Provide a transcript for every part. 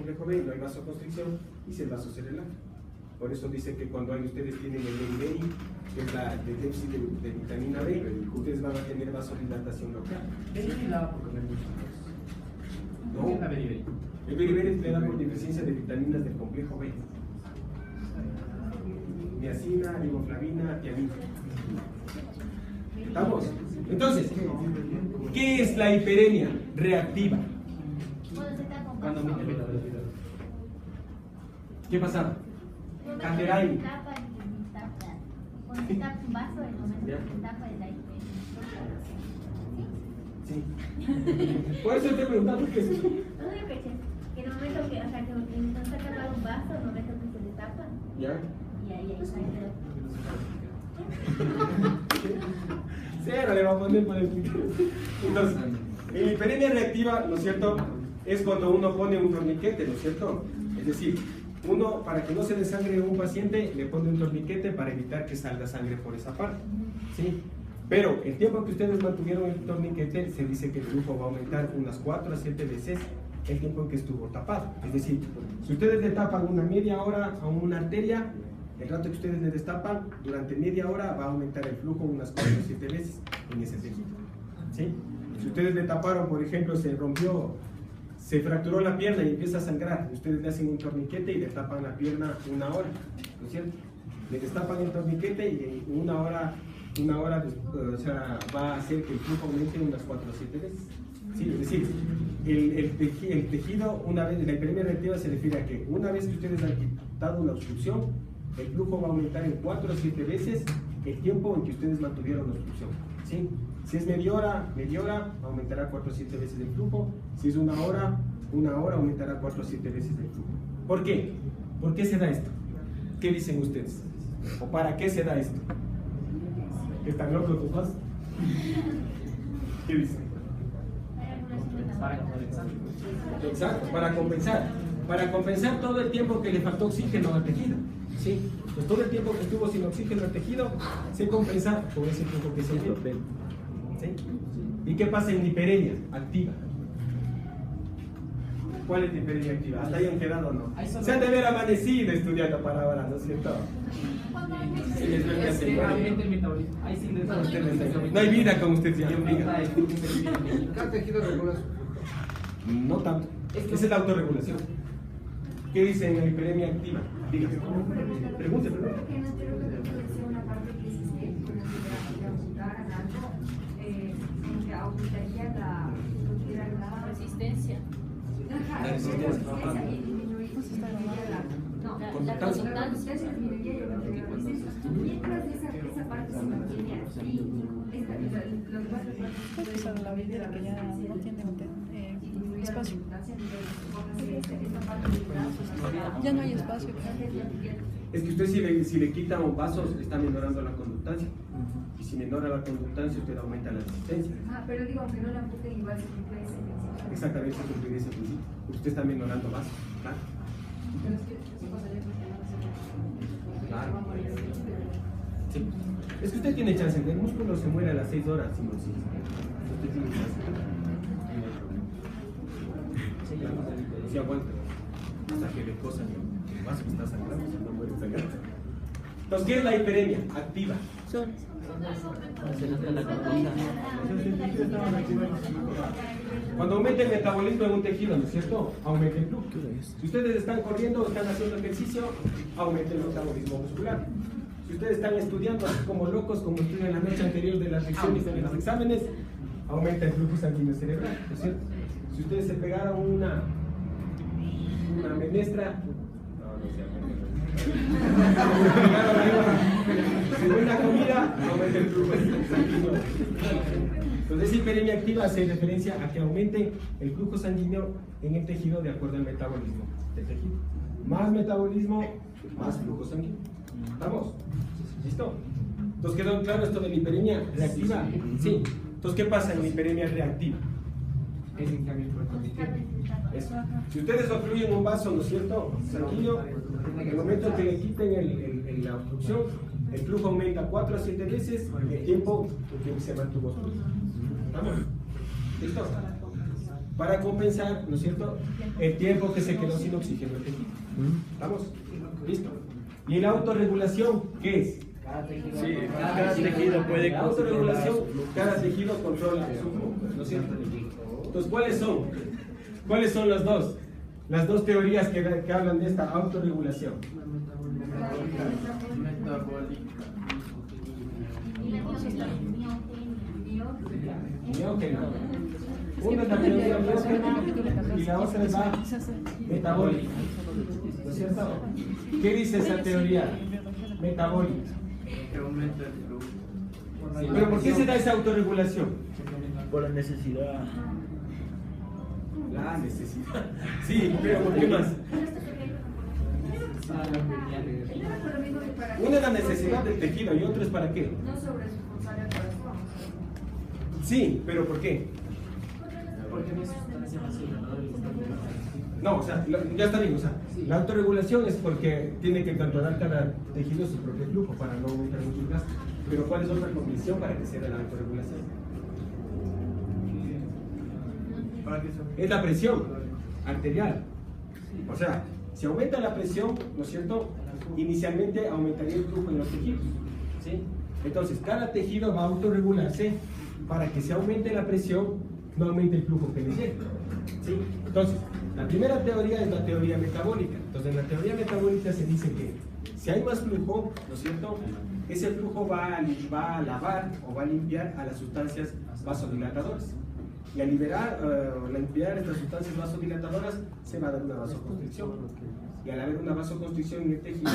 complejo B no hay vasoconstricción y si el vaso se relaja. Por eso dice que cuando ustedes tienen el beriberi, que es el déficit de vitamina B, ustedes van a tener vasodilatación local. No, el beriberi le da por deficiencia de vitaminas del complejo B. Niacina, riboflavina, tiamina. ¿Estamos? Entonces, ¿qué es la hiperemia reactiva? ¿Qué pasa? Canderay. Cuando se tapa un vaso, el momento que se tapa es la Sí. Por eso te preguntaba qué es eso. No me peches. Que en el momento que, o sea, que no está tapado un vaso, el momento que se le tapa. ¿Ya? Y ahí Cero le va a poner para explicar. Entonces, en hiperemia reactiva, ¿no es cierto? Es cuando uno pone un torniquete, ¿no es cierto? Es decir, uno, para que no se desangre un paciente, le pone un torniquete para evitar que salga sangre por esa parte. ¿Sí? Pero el tiempo que ustedes mantuvieron el torniquete, se dice que el flujo va a aumentar unas 4 a 7 veces el tiempo en que estuvo tapado. Es decir, si ustedes le tapan una media hora a una arteria, el rato que ustedes le destapan, durante media hora va a aumentar el flujo unas 4 o 7 veces en ese tejido. ¿Sí? Si ustedes le taparon, por ejemplo, se rompió, se fracturó la pierna y empieza a sangrar, ustedes le hacen un torniquete y le tapan la pierna una hora, ¿no es cierto? Le destapan el torniquete y en una hora o sea, va a hacer que el flujo aumente unas 4 o 7 veces. ¿Sí? Es decir, el tejido, una vez, la hiperemia reactiva se refiere a que una vez que ustedes han quitado una obstrucción, el flujo va a aumentar en 4 o 7 veces el tiempo en que ustedes mantuvieron la obstrucción. ¿Sí? Si es media hora, aumentará 4 o 7 veces el flujo. Si es una hora, aumentará 4 o 7 veces el flujo. ¿Por qué? ¿Por qué se da esto? ¿Qué dicen ustedes? ¿O para qué se da esto? ¿Están locos tus papás? ¿Qué dicen? Exacto, para compensar. Para compensar todo el tiempo que le faltó oxígeno al tejido. ¿Sí? Pues todo el tiempo que estuvo sin oxígeno al tejido se compensa por ese tiempo que se dio. ¿Sí? ¿Y qué pasa en hiperemia activa? ¿Cuál es la hiperemia activa? ¿Hasta ahí han quedado o no? Se han de haber amanecido estudiando para ahora, ¿no es cierto? Sí, les veo que hacer. No hay vida como usted ya diga. ¿Cada tejido regula su flujo? No tanto. Esa es la autorregulación. ¿Qué dice en la hiperemia activa? Dígame. Pregunte. Aumentaría la resistencia. La resistencia. La conductancia disminuiría y aumentaría la resistencia. Mientras esa parte se mantiene así, pues a la bebida que ya no tiene espacio. Ya no hay espacio. Es que usted si le quita un vaso, está minorando la conductancia. Y si minora la conductancia, usted aumenta la resistencia. Pero digo, aunque no la amputen, igual se cumple ese principio. Exactamente, se cumple ese principio. Usted está minorando vasos, claro. Claro. Sí. Es que usted tiene chance, el músculo se muere a las 6 horas sin oxígeno. Usted tiene chance. Sí, claro. Sí, aguanta. Hasta que le cosan el vaso que está sangrando, si no muere sangrando. Entonces, ¿qué es la hiperemia activa? Cuando aumenta el metabolismo en un tejido, ¿no es cierto? Aumenta el flujo. Si ustedes están corriendo, están haciendo ejercicio, aumenta el metabolismo muscular. Si ustedes están estudiando así como locos, como estudian la noche anterior de las lecciones y de los exámenes, aumenta el flujo sanguíneo cerebral, ¿no es cierto? Si ustedes se pegaron una menestra, según comida, aumenta el flujo sanguíneo. Entonces, hiperemia activa hace referencia a que aumente el flujo sanguíneo en el tejido de acuerdo al metabolismo del tejido. Más metabolismo, más flujo sanguíneo. ¿Estamos? ¿Listo? Entonces, ¿quedó claro esto de la hiperemia reactiva? Sí. Entonces, ¿qué pasa en la hiperemia reactiva? Es en cambio eso. Si ustedes obstruyen un vaso, ¿no es cierto? Sanguíneo, en el momento que le quiten la obstrucción, el flujo aumenta 4 a 7 veces el tiempo en que se mantuvo obstruido. ¿Estamos? ¿Listo? para compensar, ¿no es cierto?, el tiempo que se quedó sin oxígeno el tejido. ¿Estamos? ¿Listo? ¿Y la autorregulación qué es? Cada tejido puede La autorregulación, cada tejido controla su flujo, ¿no es cierto? Entonces, ¿cuáles son? ¿Cuáles son las dos? Las dos teorías que hablan de esta autorregulación. Miógena. Una es la teoría miógena y la otra es la metabólica. ¿No es cierto? ¿Qué dice esa teoría metabólica? que aumenta el flujo. Sí, pero ¿por qué se da esa autorregulación? Por la necesidad. La necesidad. Sí, pero ¿por qué más? Una es la necesidad del tejido y otra es para qué. No sobre su responsable corazón. Sí, pero ¿por qué? No, o sea, ya está bien, o sea, la autorregulación es porque tiene que controlar cada tejido su propio flujo para no aumentar mucho el gasto. Pero ¿cuál es otra condición para que se dé la autorregulación? Es la presión arterial. O sea, si aumenta la presión, ¿no es cierto? Inicialmente aumentaría el flujo en los tejidos, ¿sí? Entonces, cada tejido va a autorregularse para que si aumente la presión, no aumente el flujo que le llega, ¿sí? Entonces, la primera teoría es la teoría metabólica. Entonces, en la teoría metabólica se dice que si hay más flujo, ¿no es cierto?, ese flujo va a lavar o va a limpiar a las sustancias vasodilatadoras. Y al limpiar estas sustancias vasodilatadoras, se va a dar una vasoconstricción. Y al haber una vasoconstricción en el tejido,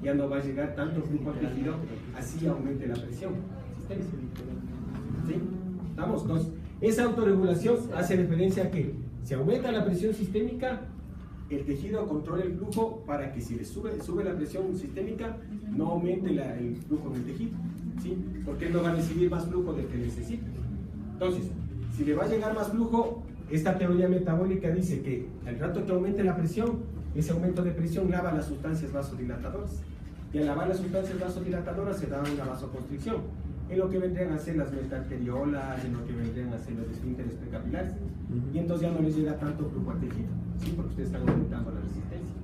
ya no va a llegar tanto flujo al tejido, así aumente la presión. ¿Sí? ¿Estamos? Entonces, esa autorregulación hace referencia a que si aumenta la presión sistémica, el tejido controla el flujo para que si le sube la presión sistémica, no aumente el flujo del tejido, ¿sí? Porque él no va a recibir más flujo del que necesita. Entonces, si le va a llegar más flujo, esta teoría metabólica dice que al rato que aumente la presión, ese aumento de presión lava las sustancias vasodilatadoras. Y al lavar las sustancias vasodilatadoras se da una vasoconstricción, en lo que vendrían a ser las metarteriolas, en lo que vendrían a ser los esfínteres precapilares. Y entonces ya no les llega tanto flujo al tejido, ¿sí? Porque ustedes están aumentando la resistencia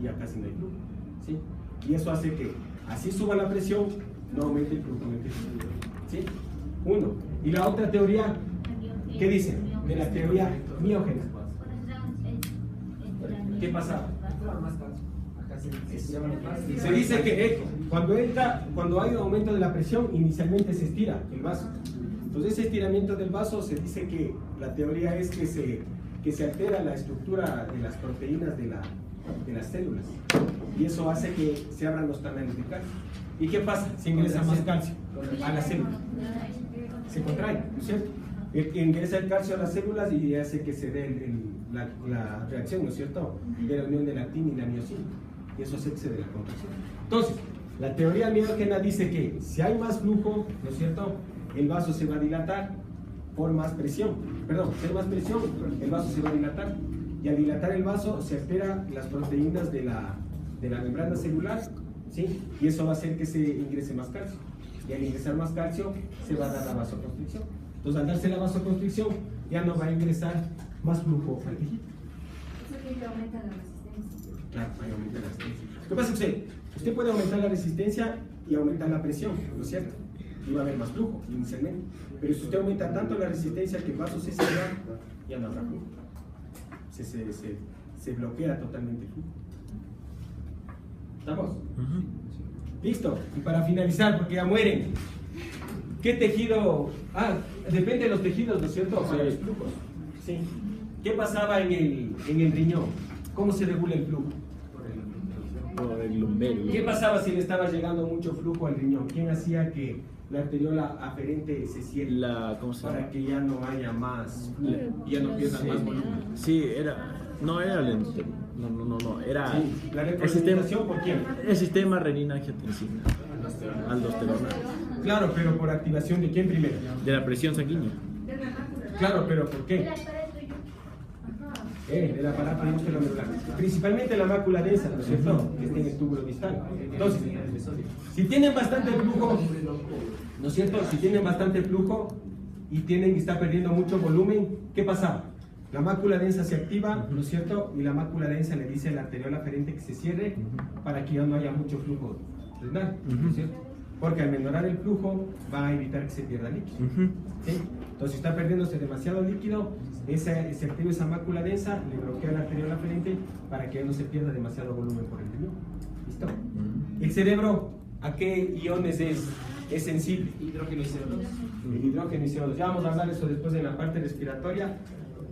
y ya casi no hay flujo, ¿sí? Y eso hace que así suba la presión, no aumente el flujo en el tejido, ¿sí? Uno. Y la otra teoría, ¿qué dice? De la teoría miógena. ¿Qué pasaba? Se dice que cuando hay un aumento de la presión, inicialmente se estira el vaso. Entonces, ese estiramiento del vaso se dice que la teoría es que se altera la estructura de las proteínas de las células. Y eso hace que se abran los canales de calcio. ¿Y qué pasa? Se ingresa más calcio a las células. Se contrae, ¿no es cierto? Ingresa el calcio a las células y hace que se dé la reacción, ¿no es cierto?, de la unión de la actina y la miosina. Y eso hace que se dé la contracción. Entonces, la teoría miógena dice que si hay más flujo, ¿no es cierto?, el vaso se va a dilatar por más presión. Perdón, si hay más presión, el vaso se va a dilatar. Y al dilatar el vaso se alteran las proteínas de la membrana celular, ¿sí? Y eso va a hacer que se ingrese más calcio. Y al ingresar más calcio, se va a dar la vasoconstricción. Entonces, al darse la vasoconstricción, ya no va a ingresar más flujo al tejido. Eso que aumenta la resistencia. Claro, va a aumentar la resistencia. Lo que pasa es que usted puede aumentar la resistencia y aumentar la presión, ¿no es cierto? Y va a haber más flujo inicialmente. Pero si usted aumenta tanto la resistencia que el vaso se cierra, ya no habrá flujo. Se bloquea totalmente el flujo. ¿Estamos? Listo. Y para finalizar, porque ya mueren. ¿Qué tejido? Depende de los tejidos, ¿no es cierto? Para los flujos. Sí. ¿Qué pasaba en el riñón? ¿Cómo se regula el flujo? Por el lumbago. ¿Qué pasaba si le estaba llegando mucho flujo al riñón? ¿Quién hacía que la arteriola aferente se cierre? ¿Cómo se llama? Para que ya no haya más, ya no pierda más volumen. Sí, no era lento. No, era Sí, la retroalimentación, ¿por quién? el sistema renina-angiotensina, aldosterona, Claro, pero por activación de quién primero. de la presión sanguínea. Claro, pero ¿por qué? El aparato musculomedular. Principalmente la mácula densa, ¿no es cierto?, que está en el túbulo distal. Entonces, si tienen bastante flujo, ¿no es cierto? Si tienen bastante flujo y está perdiendo mucho volumen, ¿qué pasaba? La mácula densa se activa, ¿no es cierto? Y la mácula densa le dice al arteriol aferente que se cierre para que ya no haya mucho flujo renal, ¿no es cierto? Porque al menorar el flujo va a evitar que se pierda líquido. ¿Sí? Entonces, si está perdiéndose demasiado líquido, se activa esa mácula densa, le bloquea el arteriol aferente para que ya no se pierda demasiado volumen por el riñón. ¿Listo? El cerebro, ¿a qué iones es sensible? Hidrógeno y CO2. El hidrógeno y CO2. Ya vamos a hablar de eso después en la parte respiratoria.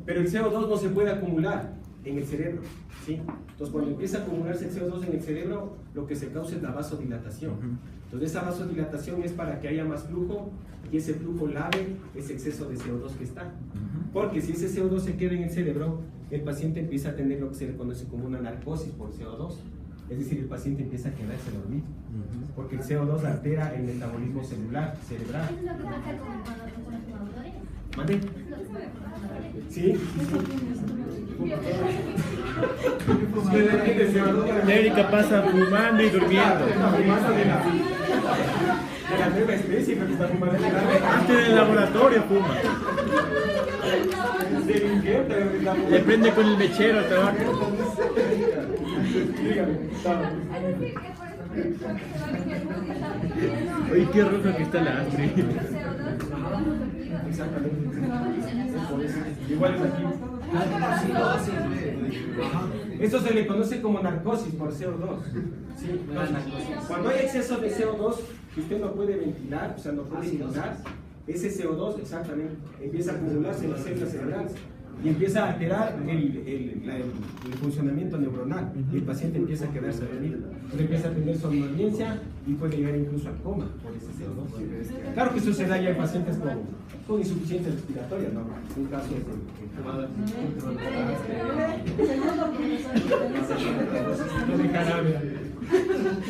Pero el CO2 no se puede acumular en el cerebro, ¿sí? Entonces, cuando empieza a acumularse el CO2 en el cerebro, lo que se causa es la vasodilatación. Entonces, esa vasodilatación es para que haya más flujo y ese flujo lave ese exceso de CO2 que está. Porque si ese CO2 se queda en el cerebro, el paciente empieza a tener lo que se le conoce como una narcosis por CO2. Es decir, el paciente empieza a quedarse dormido. Porque el CO2 altera el metabolismo cerebral. ¿Eso es lo que pasa como cuando se ponen fumadores? ¿Mande? Sí, Erika pasa fumando y durmiendo. De la nueva especie que está fumando. Antes del laboratorio fuma. Le prende con el mechero al tabaco. Dígame. Oye, qué roja que está la Astrid. Exactamente. Igual es aquí. Esto se le conoce como narcosis por CO2. ¿Sí? Cuando hay exceso de CO2 que usted no puede ventilar, o sea, no puede ignorar, ese CO2 exactamente empieza a acumularse en las células cerebrales y empieza a alterar el funcionamiento neuronal y el paciente empieza a quedarse dormido. Entonces empieza a tener somnolencia y puede llegar incluso al coma por ese CO2. Claro que eso se da ya en pacientes con insuficiencia respiratoria, ¿no? Un caso es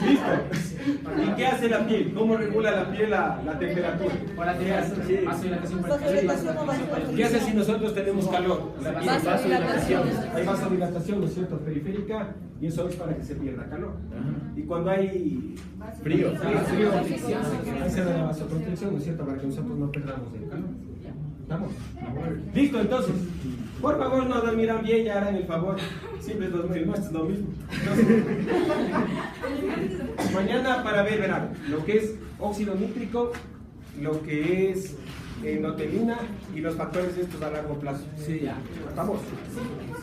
¿Listo? ¿Y qué hace la piel? ¿Cómo regula la piel la temperatura? ¿Qué hace? ¿Qué hace si nosotros tenemos calor? Vasodilatación. Hay vasodilatación, ¿no es cierto? Periférica, y eso es para que se pierda calor. Y cuando hay Frío. ahí se da la vasoconstricción, ¿no es cierto? Para que nosotros no perdamos el calor. ¿Estamos? Listo, entonces. Por favor, no dormirán bien, ya harán el favor. Siempre el nuestro es lo mismo. Entonces, mañana para verán lo que es óxido nítrico, lo que es notelina y los factores estos a largo plazo. Sí, ya. ¿Estamos?